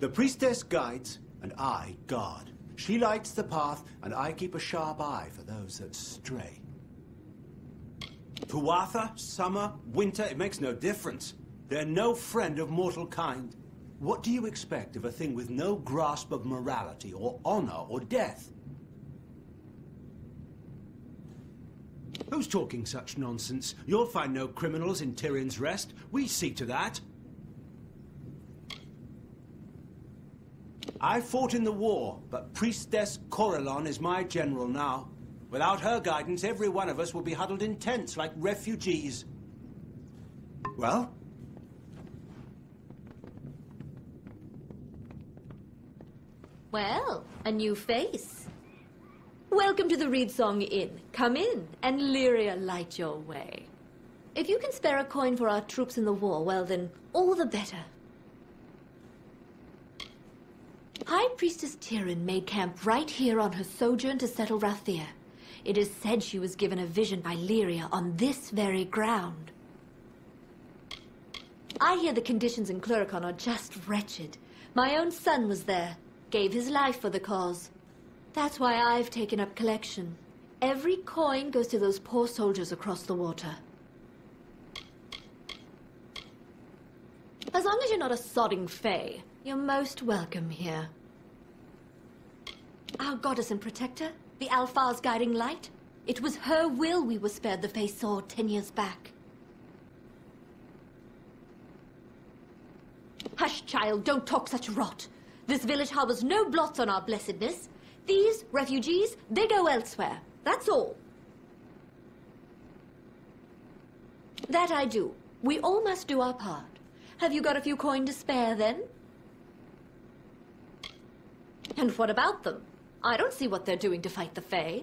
The priestess guides, and I guard. She lights the path, and I keep a sharp eye for those that stray. Tuatha, summer, winter, it makes no difference. They're no friend of mortal kind. What do you expect of a thing with no grasp of morality, or honor, or death? Who's talking such nonsense? You'll find no criminals in Tirins Rest. We see to that. I fought in the war, but priestess-corrupt is my general now. Without her guidance, every one of us will be huddled in tents like refugees. Well? Well, a new face. Welcome to the Reedsong Inn. Come in, and Lyria light your way. If you can spare a coin for our troops in the war, well then, all the better. High Priestess Tirin made camp right here on her sojourn to settle Rathir. It is said she was given a vision by Lyria on this very ground. I hear the conditions in Cluricon are just wretched. My own son was there, gave his life for the cause. That's why I've taken up collection. Every coin goes to those poor soldiers across the water. As long as you're not a sodding fae, you're most welcome here. Our goddess and protector, the Alfar's guiding light, it was her will we were spared the fae sword 10 years back. Hush, child, don't talk such rot. This village harbors no blots on our blessedness. These refugees, they go elsewhere. That's all. That I do. We all must do our part. Have you got a few coin to spare, then? And what about them? I don't see what they're doing to fight the Fae.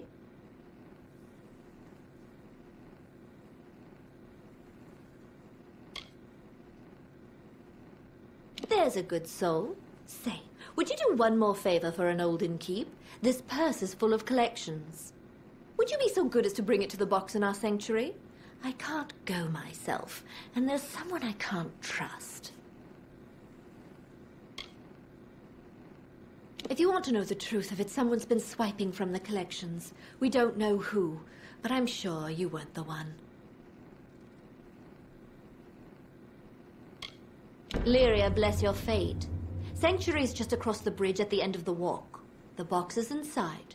There's a good soul. Say, would you do one more favor for an olden keep? This purse is full of collections. Would you be so good as to bring it to the box in our sanctuary? I can't go myself, and there's someone I can't trust. If you want to know the truth of it, someone's been swiping from the collections. We don't know who, but I'm sure you weren't the one. Lyria, bless your fate. Sanctuary's just across the bridge at the end of the walk. The box is inside.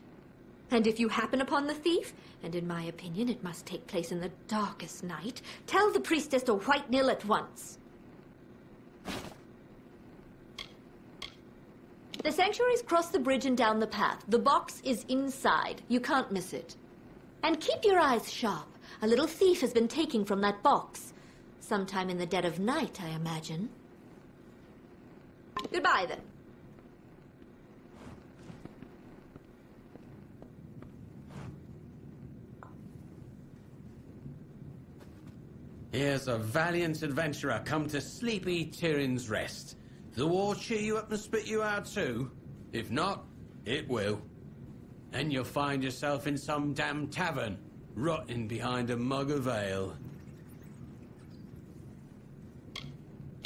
And if you happen upon the thief, and in my opinion it must take place in the darkest night, tell the priestess to white nil at once. The sanctuary's crossed the bridge and down the path. The box is inside. You can't miss it. And keep your eyes sharp. A little thief has been taking from that box. Sometime in the dead of night, I imagine. Goodbye, then. Here's a valiant adventurer come to sleepy Tirins Rest. The war cheer you up and spit you out too? If not, it will. And you'll find yourself in some damn tavern, rotting behind a mug of ale.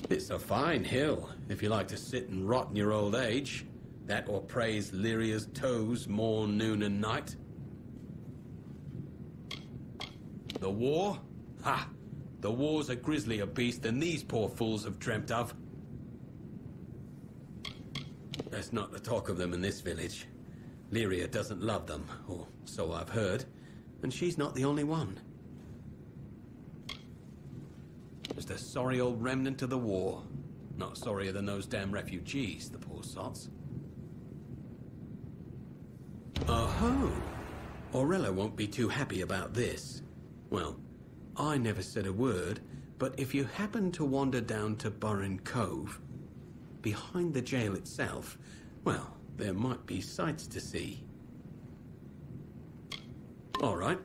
It's a fine hill, if you like to sit and rot in your old age. That or praise Lyria's toes morn, noon and night. The war? Ha! The war's a grislier beast than these poor fools have dreamt of. Best not to talk of them in this village. Lyria doesn't love them, or so I've heard, and she's not the only one. Just a sorry old remnant of the war. Not sorrier than those damn refugees, the poor sots. Oh-ho! Aurella won't be too happy about this. Well, I never said a word, but if you happen to wander down to Burren Cove, behind the jail itself, well, there might be sights to see. All right.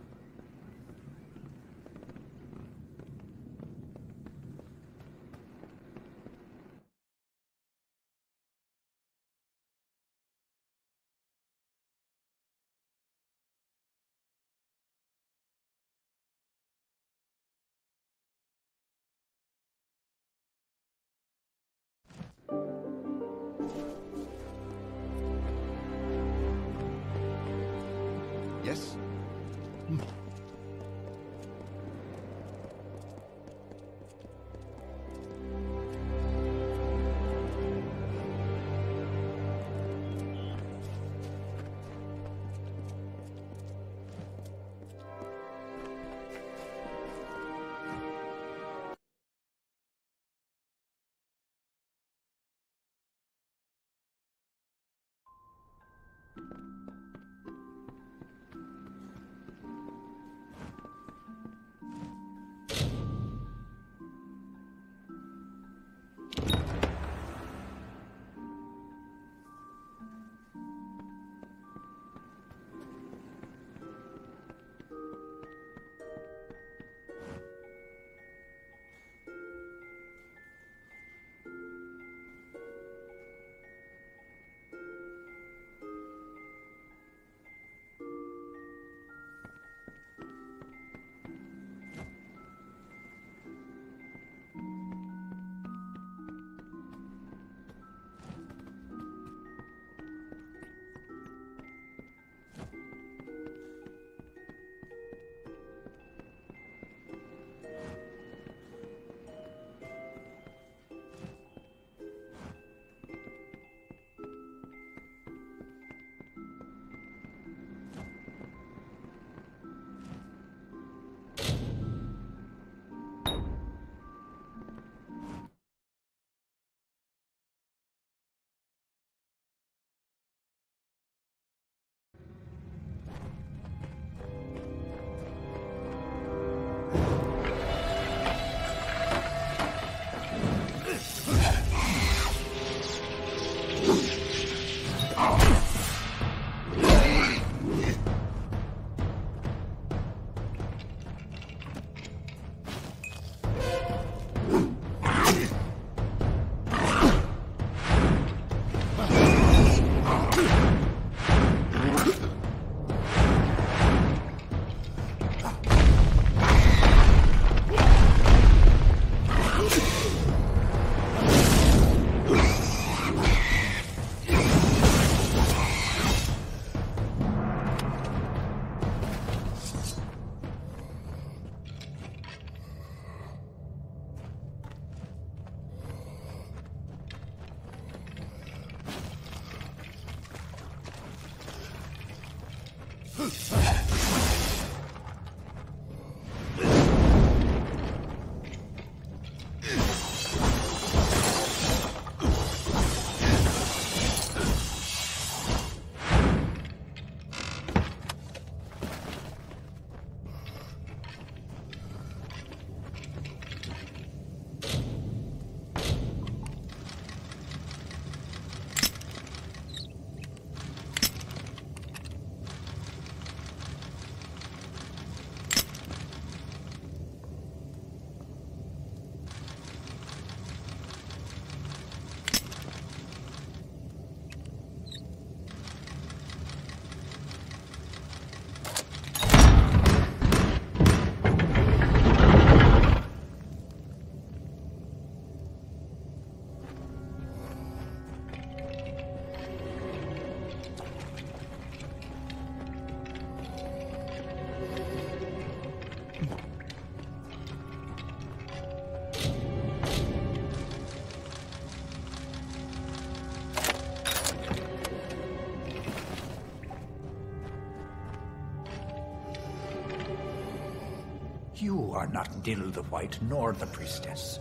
You are not Nil the White, nor the priestess.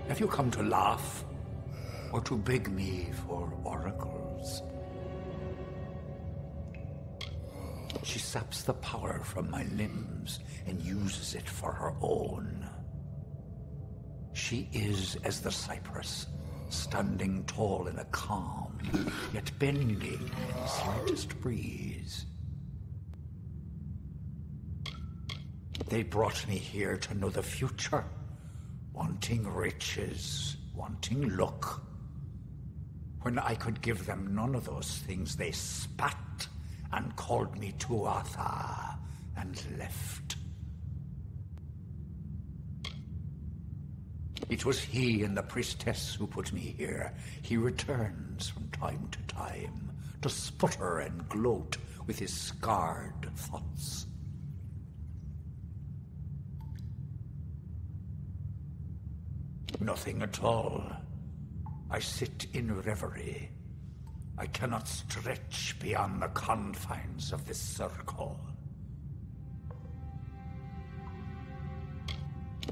Have you come to laugh? Or to beg me for oracles? She saps the power from my limbs and uses it for her own. She is as the cypress, standing tall in a calm, yet bending in the slightest breeze. They brought me here to know the future, wanting riches, wanting luck. When I could give them none of those things, they spat and called me Tuatha and left. It was he and the priestess who put me here. He returns from time to time to sputter and gloat with his scarred thoughts. Nothing at all. I sit in reverie. I cannot stretch beyond the confines of this circle.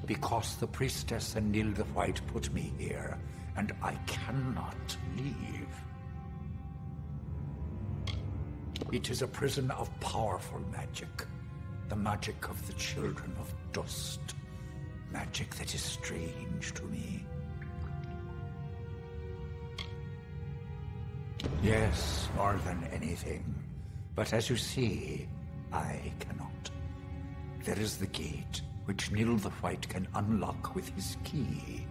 Because the priestess and Nil the White put me here, and I cannot leave. It is a prison of powerful magic. The magic of the children of dust. Magic that is strange to me. Yes, more than anything. But as you see, I cannot. There is the gate, which Nil the White can unlock with his key.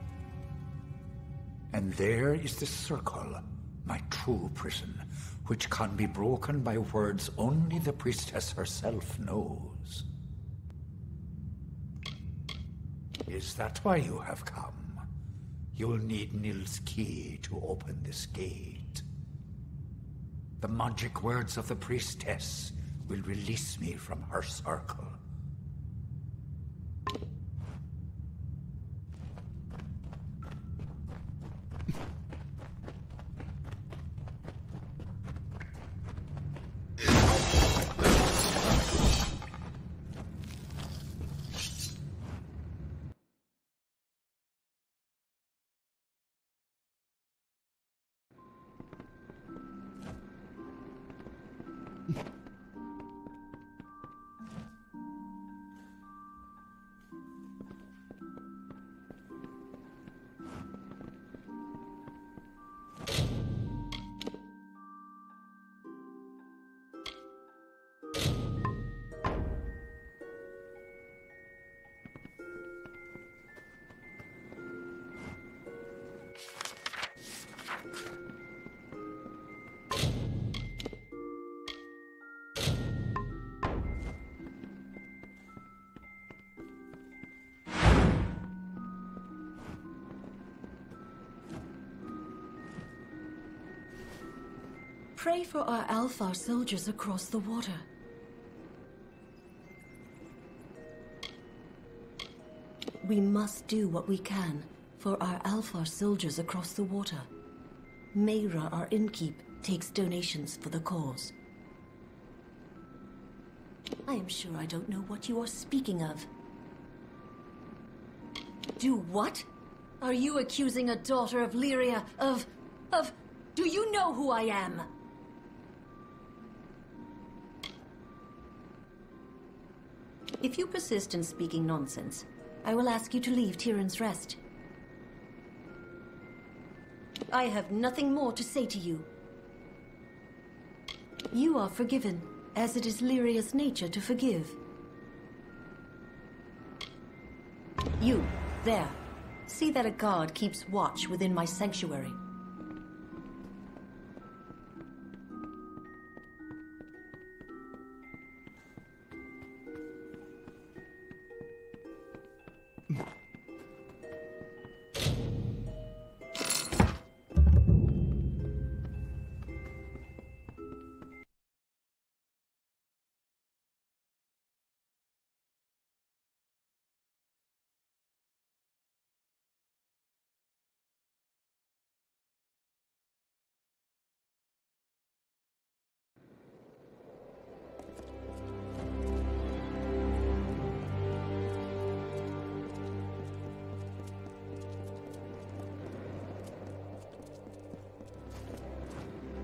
And there is the circle, my true prison, which can be broken by words only the priestess herself knows. Is that why you have come? You'll need Nil's key to open this gate. The magic words of the priestess will release me from her circle. Pray for our Alfar soldiers across the water. We must do what we can for our Alfar soldiers across the water. Mayra, our innkeep, takes donations for the cause. I am sure I don't know what you are speaking of. Do what? Are you accusing a daughter of Lyria of... Do you know who I am? If you persist in speaking nonsense, I will ask you to leave Tirins Rest. I have nothing more to say to you. You are forgiven, as it is Lyria's nature to forgive. You, there. See that a guard keeps watch within my sanctuary.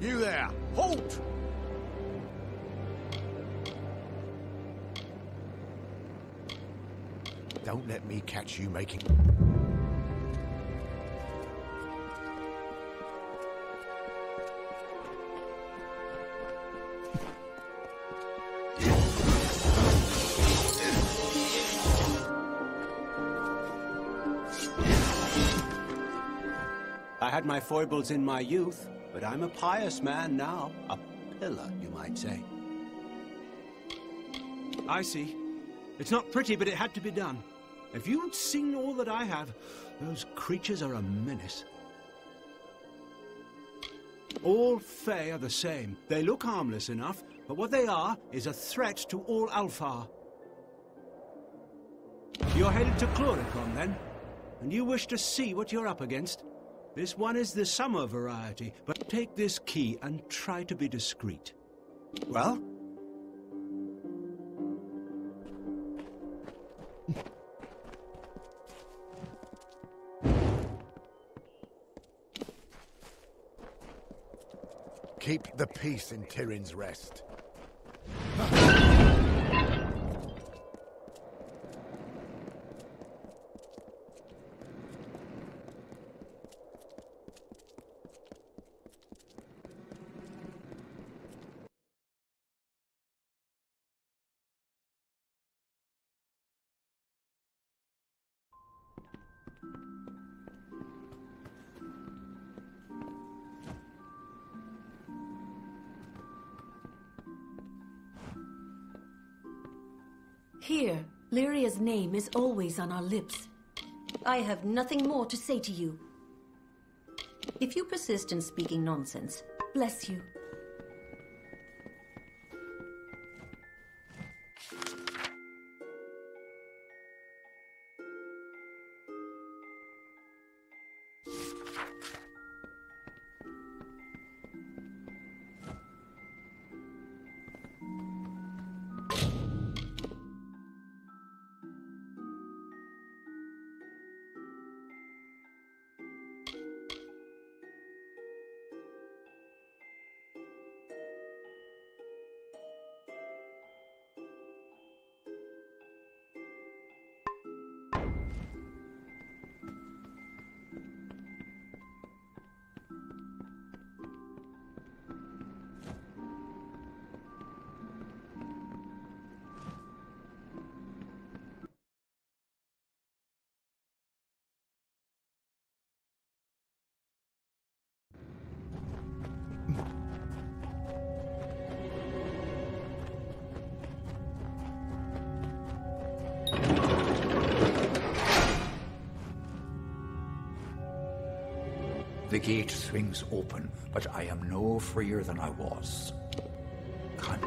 You there! Halt! Don't let me catch you making... I had my foibles in my youth, but I'm a pious man now. A pillar, you might say. I see. It's not pretty, but it had to be done. If you'd seen all that I have, those creatures are a menace. All Fae are the same. They look harmless enough, but what they are is a threat to all Alfar. You're headed to Chloricon, then? And you wish to see what you're up against? This one is the summer variety, but take this key and try to be discreet. Well? Keep the peace in Tirins Rest. Here, Lyria's name is always on our lips. I have nothing more to say to you. If you persist in speaking nonsense, bless you. The gate swings open, but I am no freer than I was. Come.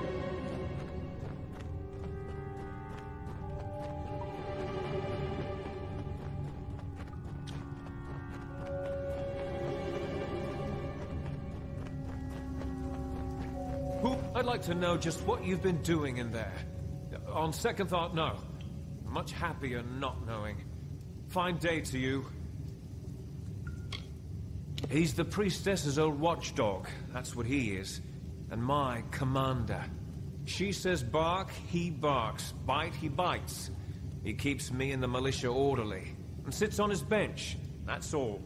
I'd like to know just what you've been doing in there. On second thought, no. Much happier not knowing. Fine day to you. He's the priestess's old watchdog. That's what he is. And my commander. She says bark, he barks. Bite, he bites. He keeps me and the militia orderly. And sits on his bench. That's all.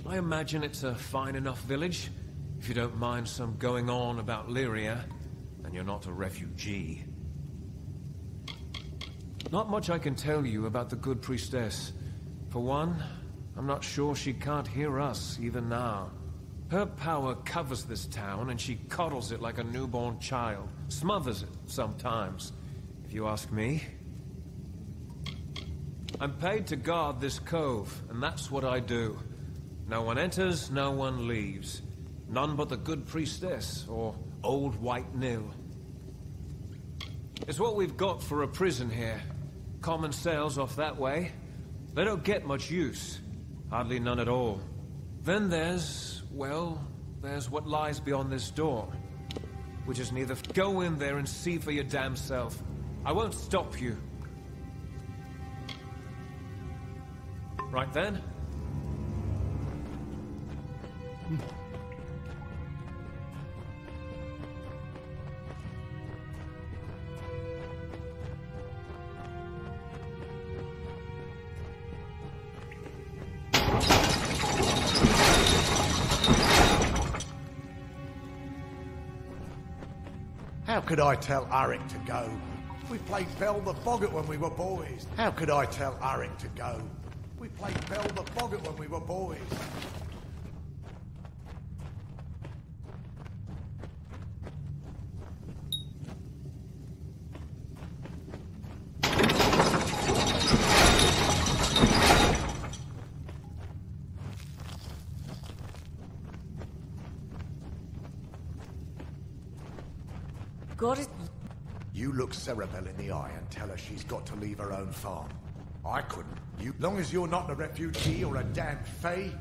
I imagine it's a fine enough village. If you don't mind some going on about Lyria, and you're not a refugee. Not much I can tell you about the good priestess. For one, I'm not sure she can't hear us, even now. Her power covers this town, and she coddles it like a newborn child. Smothers it, sometimes, if you ask me. I'm paid to guard this cove, and that's what I do. No one enters, no one leaves. None but the good priestess, or old white Nil. It's what we've got for a prison here. Common cells off that way. They don't get much use. Hardly none at all. Then there's, well, there's what lies beyond this door. Which is neither... Go in there and see for your damn self. I won't stop you. Right then? How could I tell Arik to go? We played Bell the Boggart when we were boys. How could I tell Arik to go? We played Bell the Boggart when we were boys. God is... You look Cerebel in the eye and tell her she's got to leave her own farm. I couldn't. You, long as you're not a refugee or a damn Fae.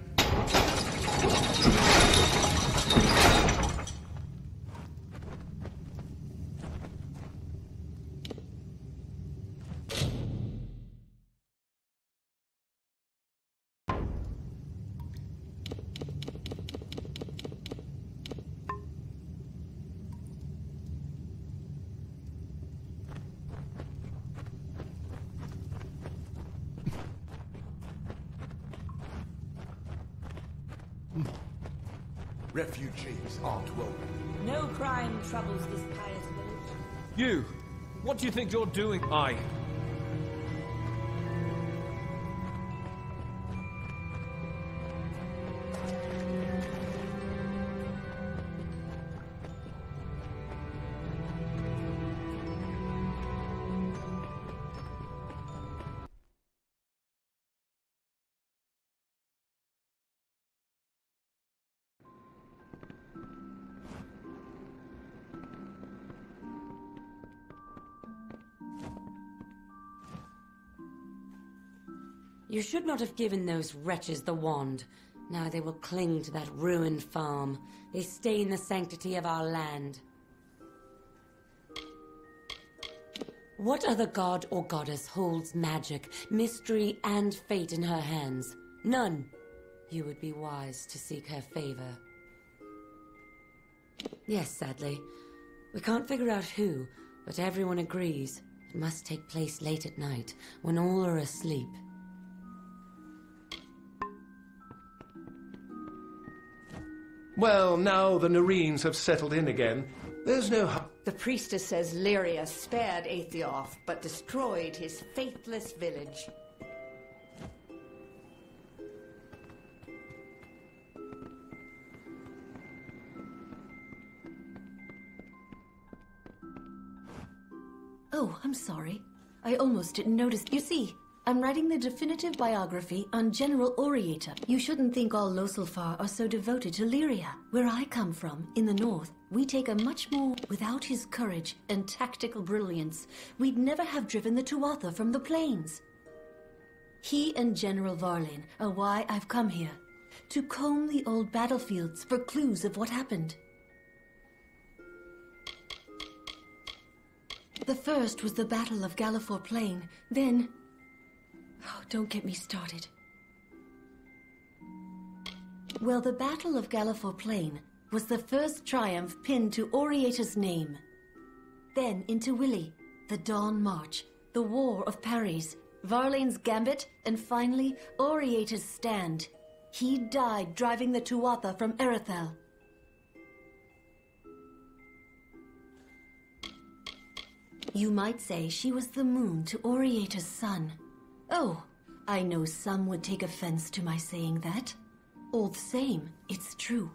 Refugees aren't welcome. No crime troubles this pious village. You! What do you think you're doing? I... You should not have given those wretches the wand. Now they will cling to that ruined farm. They stain the sanctity of our land. What other god or goddess holds magic, mystery, and fate in her hands? None. You would be wise to seek her favor. Yes, sadly. We can't figure out who, but everyone agrees. It must take place late at night, when all are asleep. Well, now the Tirins have settled in again. There's no... The priestess says Lyria spared Aethioff, but destroyed his faithless village. Oh, I'm sorry. I almost didn't notice. You see, I'm writing the definitive biography on General Oriator. You shouldn't think all Loselfar are so devoted to Lyria. Where I come from, in the north, we take a much more... Without his courage and tactical brilliance, we'd never have driven the Tuatha from the plains. He and General Varlin are why I've come here. To comb the old battlefields for clues of what happened. The first was the Battle of Gallifore Plain. Then... Oh, don't get me started. Well, the Battle of Gallifore Plain was the first triumph pinned to Oriator's name. Then into Willy, the Dawn March, the War of Parries, Varlane's Gambit, and finally, Oriator's Stand. He died driving the Tuatha from Erethel. You might say she was the moon to Oriator's sun. Oh, I know some would take offense to my saying that. All the same, it's true.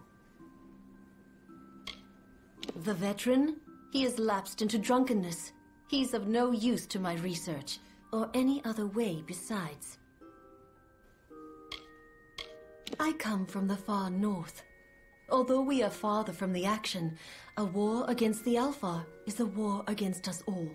The veteran? He has lapsed into drunkenness. He's of no use to my research, or any other way besides. I come from the far north. Although we are farther from the action, a war against the Alpha is a war against us all.